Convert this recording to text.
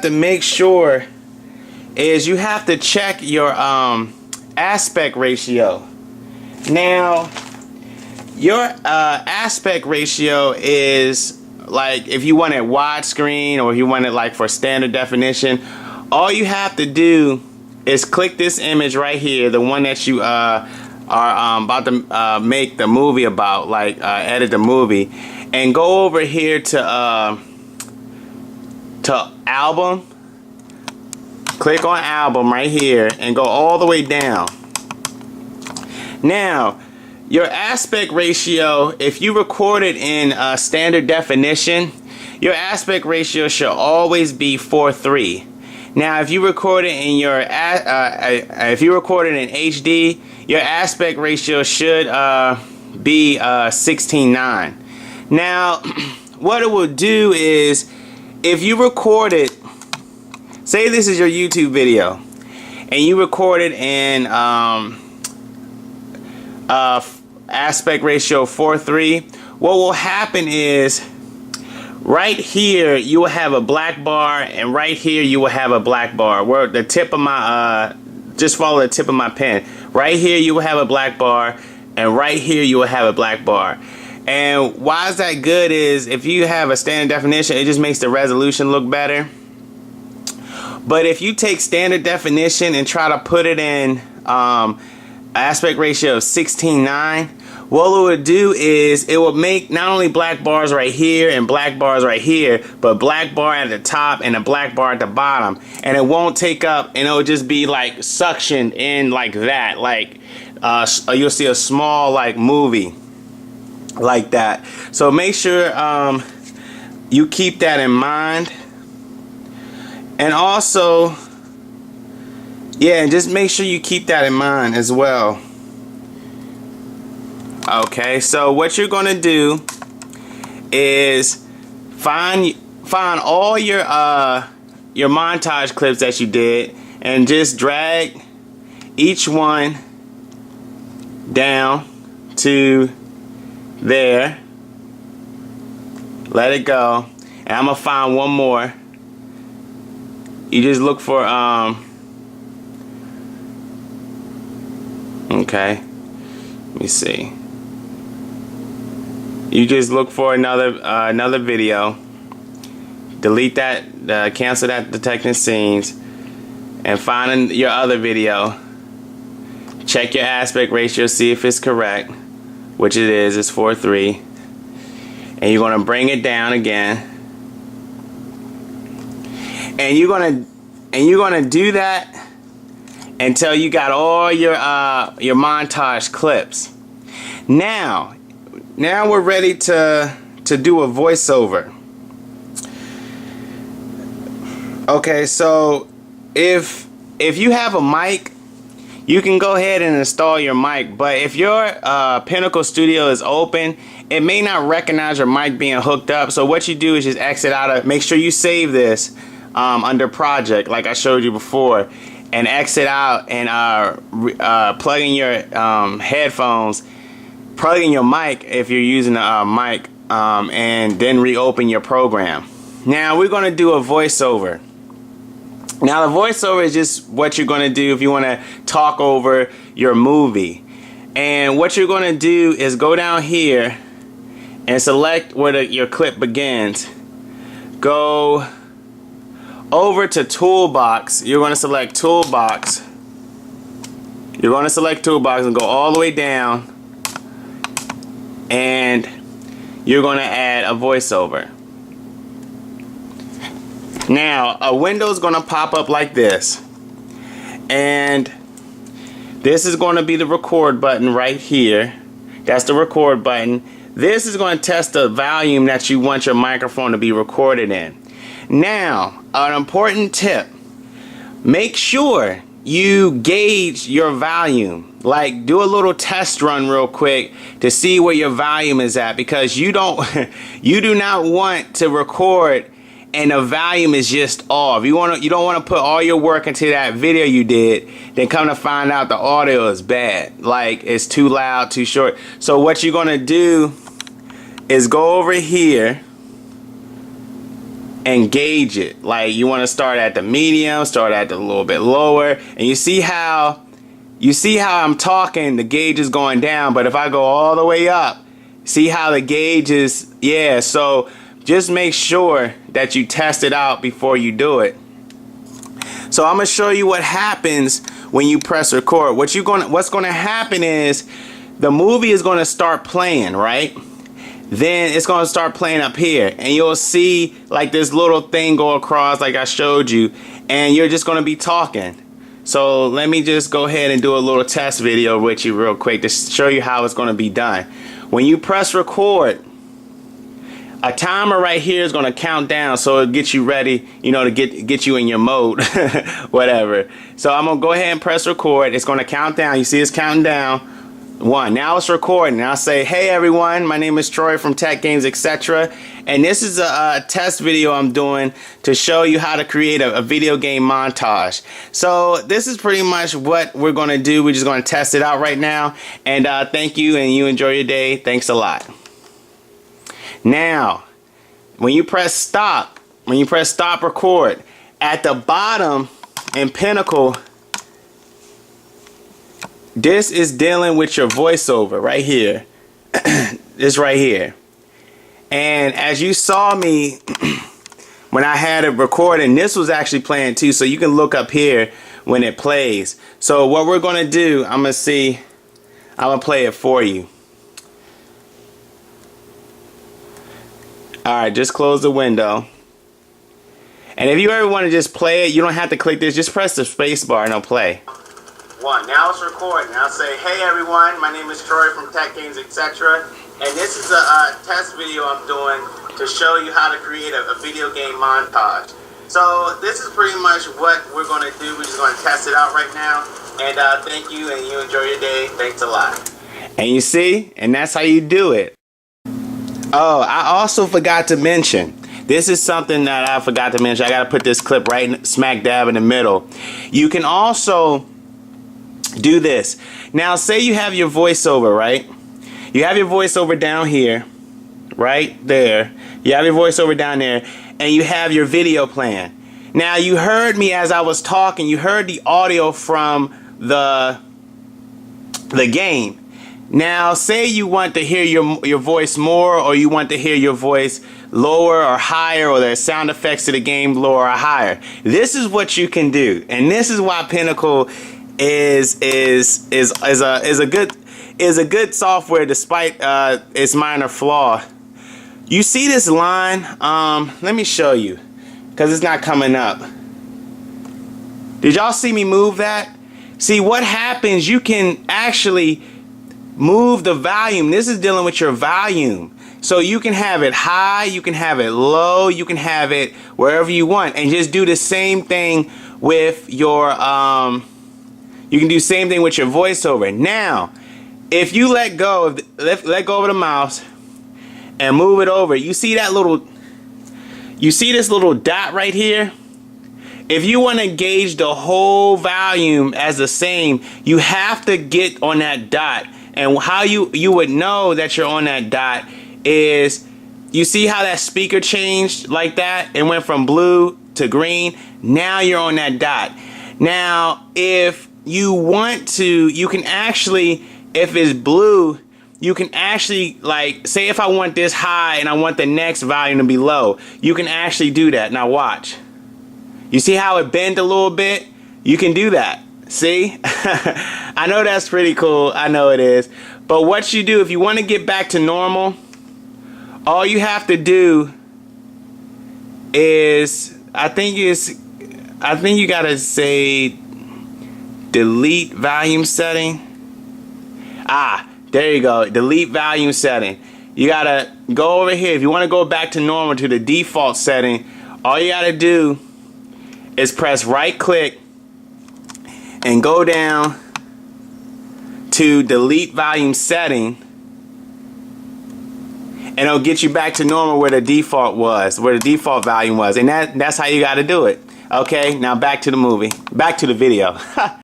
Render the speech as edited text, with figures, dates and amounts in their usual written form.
To make sure is you have to check your aspect ratio. Now your aspect ratio is like if you want it widescreen or if you want it like for standard definition, all you have to do is click this image right here, the one that you are about to make the movie about, like edit the movie, and go over here to album. Click on album right here and go all the way down. Now your aspect ratio, if you record it in standard definition, your aspect ratio should always be 4:3. Now if you record it in your if you record it in HD, your aspect ratio should be 16:9. Now what it will do is, if you record it, say this is your YouTube video and you record it in aspect ratio 4:3, what will happen is right here you will have a black bar, and right here you will have a black bar where the tip of my just follow the tip of my pen. Right here you will have a black bar, and right here you will have a black bar. And why is that good is if you have a standard definition, it just makes the resolution look better. But if you take standard definition and try to put it in aspect ratio of 16:9, what it would do is it will make not only black bars right here and black bars right here, but black bar at the top and a black bar at the bottom. And it won't take up, and it'll just be like suctioned in like that. Like you'll see a small like movie like that. So make sure you keep that in mind. And also, yeah, just make sure you keep that in mind as well. Okay, so what you're gonna do is find all your montage clips that you did and just drag each one down to there. Let it go. And I'm gonna find one more. You just look for okay, let me see. You just look for another video. Delete that, cancel that detecting scenes, and find your other video. Check your aspect ratio, see if it's correct, which it is. It's 4:3, and you're gonna bring it down again. And you're gonna do that until you got all your montage clips. Now we're ready to do a voiceover. Okay, so if you have a mic, you can go ahead and install your mic. But if your Pinnacle Studio is open, it may not recognize your mic being hooked up. So what you do is just exit out of. Make sure you save this under project like I showed you before, and exit out and plug in your headphones, plug in your mic if you're using a mic, and then reopen your program. Now we're going to do a voiceover. Now the voiceover is just what you're going to do if you want to talk over your movie. And what you're going to do is go down here and select where your clip begins. Go over to Toolbox. You're going to select Toolbox. You're going to select Toolbox and go all the way down, and you're going to add a voiceover. Now a window is going to pop up like this, and this is going to be the record button right here. That's the record button. This is going to test the volume that you want your microphone to be recorded in. Now, an important tip: make sure you gauge your volume. Like, do a little test run real quick to see where your volume is at, because you do not want to record and the volume is just off. You don't want to put all your work into that video you did, then come to find out the audio is bad, like it's too loud, too short. So what you're gonna do is go over here and gauge it. Like you want to start at the medium, start at the little bit lower, and you see how I'm talking, the gauge is going down, but if I go all the way up, see how the gauge is, yeah, so just make sure that you test it out before you do it. So I'm gonna show you what happens when you press record. What's gonna happen is the movie is gonna start playing, right? Then it's gonna start playing up here, and you'll see like this little thing go across like I showed you, and you're just gonna be talking. So let me just go ahead and do a little test video with you real quick to show you how it's gonna be done. When you press record, a timer right here is gonna count down, so it'll get you ready, you know, to get you in your mode, whatever. So I'm gonna go ahead and press record. It's gonna count down. You see it's counting down. 1. Now it's recording. I'll say, hey everyone, my name is Troy from Tech Games, etc. And this is a test video I'm doing to show you how to create a video game montage. So this is pretty much what we're gonna do. We're just gonna test it out right now. And thank you, and you enjoy your day. Thanks a lot. Now, when you press stop record, at the bottom in Pinnacle, this is dealing with your voiceover right here. This right here. And as you saw me when I had it recording, this was actually playing too, so you can look up here when it plays. So what we're gonna do, I'm gonna play it for you. Alright, just close the window. And if you ever want to just play it, you don't have to click this, just press the space bar and it'll play. 1. Now it's recording. I'll say, hey everyone, my name is Troy from Tech Games, etc. And this is a test video I'm doing to show you how to create a video game montage. So this is pretty much what we're going to do. We're just going to test it out right now. And thank you, and you enjoy your day. Thanks a lot. And you see, and that's how you do it. Oh, I also forgot to mention, this is something that I forgot to mention. I got to put this clip right smack dab in the middle. You can also do this. Now, say you have your voiceover, right? You have your voiceover down here, right there. You have your voiceover down there, and you have your video playing. Now, you heard me as I was talking. You heard the audio from the game. Now, say you want to hear your voice more, or you want to hear your voice lower or higher, or the sound effects to the game lower or higher. This is what you can do, and this is why Pinnacle is a good software despite its minor flaw. You see this line? Let me show you, because it's not coming up. Did y'all see me move that? See what happens? You can actually move the volume. This is dealing with your volume. So you can have it high, you can have it low, you can have it wherever you want, and just do the same thing with your you can do the same thing with your voiceover. Now, if you let go of let go of the mouse and move it over, you see this little dot right here? If you want to gauge the whole volume as the same, you have to get on that dot. And how you would know that you're on that dot is, you see how that speaker changed like that? It went from blue to green. Now you're on that dot. Now, if you want to, you can actually, if it's blue, you can actually, like, say if I want this high and I want the next volume to be low, you can actually do that. Now watch. You see how it bent a little bit? You can do that. See? I know that's pretty cool. I know it is. But what you do, if you want to get back to normal, all you have to do is, I think you gotta say delete volume setting. There you go. Delete volume setting. You gotta go over here. If you want to go back to normal, to the default setting, all you gotta do is press right click and go down to delete volume setting, and it'll get you back to normal where the default volume was, and that's how you got to do it. Okay, now back to the video.